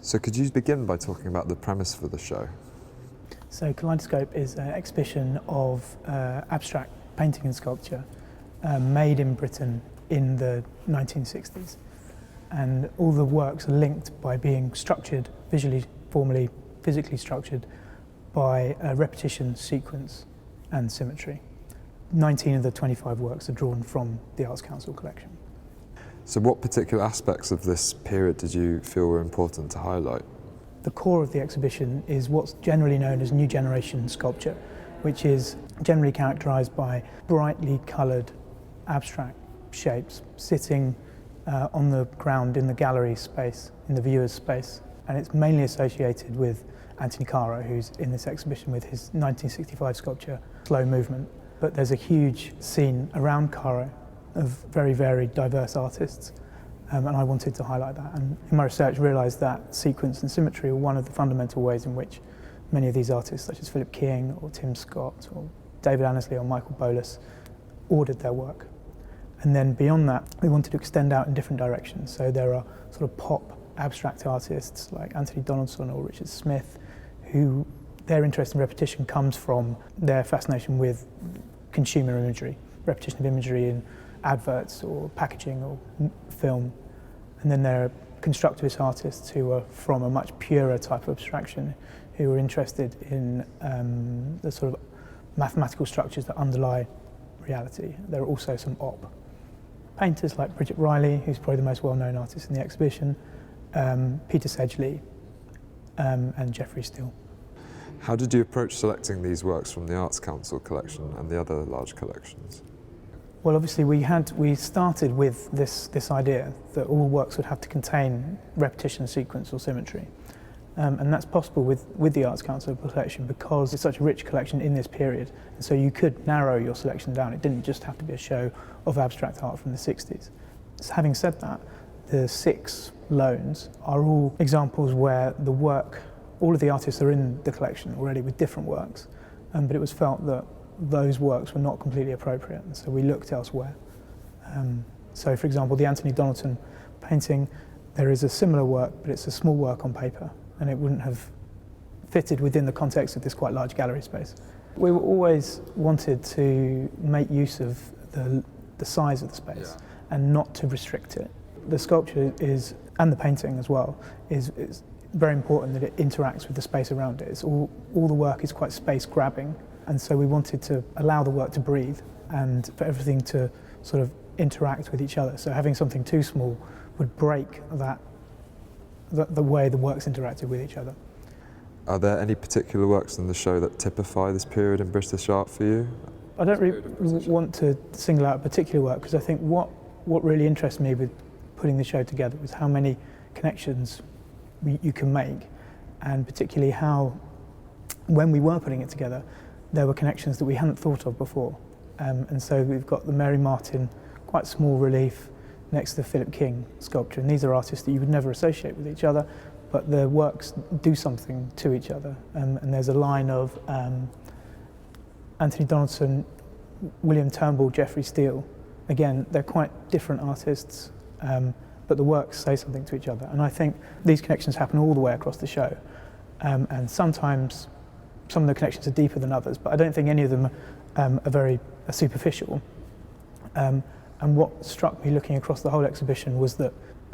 So could you begin by talking about the premise for the show? So Kaleidoscope is an exhibition of abstract painting and sculpture made in Britain in the 1960s. And all the works are linked by being structured, visually, formally, physically structured by repetition, sequence and symmetry. 19 of the 25 works are drawn from the Arts Council collection. So what particular aspects of this period did you feel were important to highlight? The core of the exhibition is what's generally known as new generation sculpture, which is generally characterised by brightly coloured abstract shapes sitting on the ground in the gallery space, in the viewer's space. And it's mainly associated with Anthony Caro, who's in this exhibition with his 1965 sculpture, Slow Movement. But there's a huge scene around Caro of very varied, diverse artists, and I wanted to highlight that. And in my research realised that sequence and symmetry are one of the fundamental ways in which many of these artists, such as Phillip King or Tim Scott or David Annesley or Michael Bolus, ordered their work. And then beyond that, we wanted to extend out in different directions. So there are sort of pop abstract artists like Anthony Donaldson or Richard Smith, who their interest in repetition comes from their fascination with consumer imagery, repetition of imagery in adverts or packaging or film. And then there are constructivist artists who are from a much purer type of abstraction, who are interested in the sort of mathematical structures that underlie reality. There are also some op painters like Bridget Riley, who's probably the most well-known artist in the exhibition, Peter Sedgley, and Jeffrey Steele. How did you approach selecting these works from the Arts Council collection and the other large collections? Well, obviously we started with this idea that all works would have to contain repetition, sequence or symmetry. And that's possible with the Arts Council collection because it's such a rich collection in this period. And so you could narrow your selection down. It didn't just have to be a show of abstract art from the 60s. So having said that, the 6 loans are all examples where the work, all of the artists are in the collection already with different works, but it was felt that those works were not completely appropriate, and so we looked elsewhere. So for example, the Anthony Donaldson painting, there is a similar work, but it's a small work on paper, and it wouldn't have fitted within the context of this quite large gallery space. We always wanted to make use of the size of the space and not to restrict it. The sculpture is, and the painting as well, is very important that it interacts with the space around it. It's all the work is quite space grabbing, and so we wanted to allow the work to breathe and for everything to sort of interact with each other. So having something too small would break the way the works interacted with each other. Are there any particular works in the show that typify this period in British art for you? I don't really want to single out a particular work because I think what really interests me with putting the show together was how many connections you can make, and particularly how, when we were putting it together, there were connections that we hadn't thought of before. And so we've got the Mary Martin, quite small relief, next to the Phillip King sculpture. And these are artists that you would never associate with each other, but their works do something to each other. And there's a line of Anthony Donaldson, William Turnbull, Jeffrey Steele. Again, they're quite different artists, but the works say something to each other. And I think these connections happen all the way across the show. And sometimes some of the connections are deeper than others, but I don't think any of them are superficial. And what struck me looking across the whole exhibition was that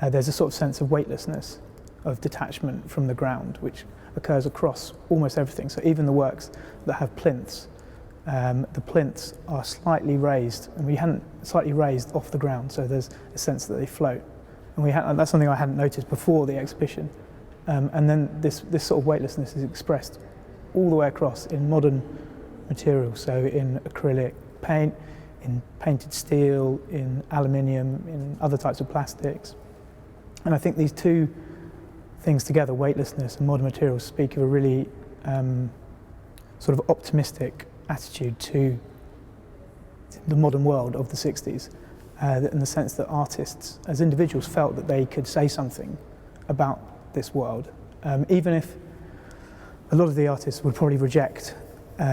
there's a sort of sense of weightlessness, of detachment from the ground, which occurs across almost everything. So even the works that have plinths, the plinths are slightly raised, and we hadn't slightly raised off the ground, so there's a sense that they float. And that's something I hadn't noticed before the exhibition. And then this sort of weightlessness is expressed all the way across in modern materials, so in acrylic paint, in painted steel, in aluminium, in other types of plastics. And I think these two things together, weightlessness and modern materials, speak of a really sort of optimistic attitude to the modern world of the 60s, in the sense that artists as individuals felt that they could say something about this world, even if a lot of the artists would probably reject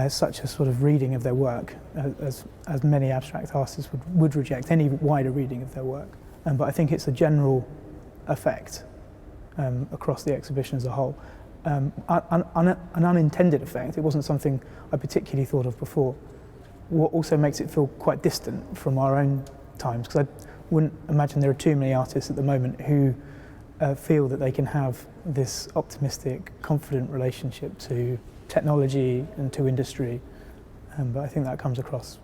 such a sort of reading of their work, as many abstract artists would reject any wider reading of their work. But I think it's a general effect across the exhibition as a whole. An unintended effect, it wasn't something I particularly thought of before, what also makes it feel quite distant from our own times, because I wouldn't imagine there are too many artists at the moment who feel that they can have this optimistic, confident relationship to technology and to industry, but I think that comes across